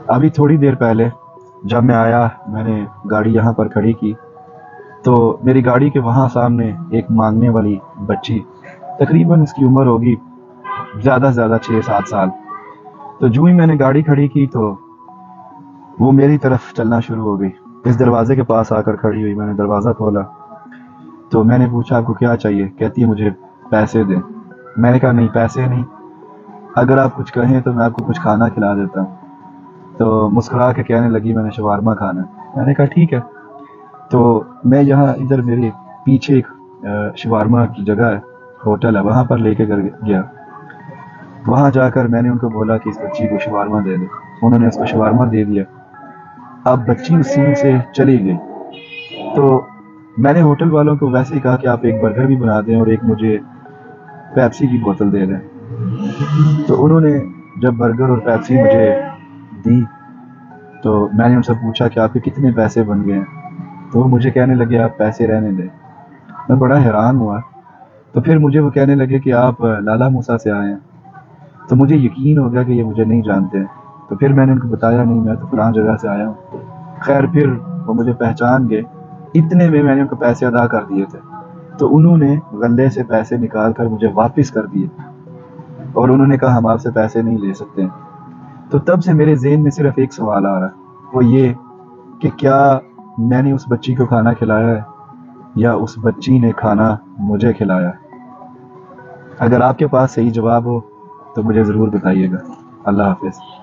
अभी थोड़ी देर पहले जब मैं आया, मैंने गाड़ी यहाँ पर खड़ी की तो मेरी गाड़ी के वहाँ सामने एक मांगने वाली बच्ची, तकरीबन इसकी उम्र होगी ज़्यादा से ज़्यादा 6-7 साल। तो जो ही मैंने गाड़ी खड़ी की तो वो मेरी तरफ चलना शुरू हो गई। इस दरवाजे के पास आकर खड़ी हुई। मैंने दरवाज़ा खोला तो मैंने पूछा आपको क्या चाहिए? कहती है मुझे पैसे दें। मैंने कहा नहीं, पैसे नहीं, अगर आप कुछ कहें तो मैं आपको कुछ खाना खिला देता हूँ। तो मुस्कुरा के कहने लगी मैंने शवारमा खाना है। मैंने कहा ठीक है। तो मैं यहाँ इधर मेरे पीछे एक शवारमा की जगह है, होटल है, वहाँ पर लेके गया। वहाँ जाकर मैंने उनको बोला कि इस बच्ची को शवारमा दे दो। उन्होंने उसको शवारमा दे दिया। अब बच्ची उस सीन से चली गई। तो मैंने होटल वालों को वैसे ही कहा कि आप एक बर्गर भी बना दें और एक मुझे पेप्सी की बोतल दे दें। तो उन्होंने जब बर्गर और पेप्सी मुझे दी तो मैंने उनसे पूछा कि आपके कितने पैसे बन गए हैं? तो वो मुझे कहने लगे आप पैसे रहने दें। मैं बड़ा हैरान हुआ। तो फिर मुझे वो कहने लगे कि आप लाला मूसा से आए हैं। तो मुझे यकीन हो गया कि ये मुझे नहीं जानते हैं। तो फिर मैंने उनको बताया नहीं, मैं तो फलां जगह से आया हूँ। खैर फिर वो मुझे पहचान गए। इतने में मैंने उनको पैसे अदा कर दिए थे। तो उन्होंने गले से पैसे निकाल कर मुझे वापस कर दिए और उन्होंने कहा हम आपसे पैसे नहीं ले सकते हैं। तो तब से मेरे ज़हन में सिर्फ एक सवाल आ रहा है, वो ये कि क्या मैंने उस बच्ची को खाना खिलाया है या उस बच्ची ने खाना मुझे खिलाया? अगर आपके पास सही जवाब हो तो मुझे ज़रूर बताइएगा। अल्लाह हाफ़िज़।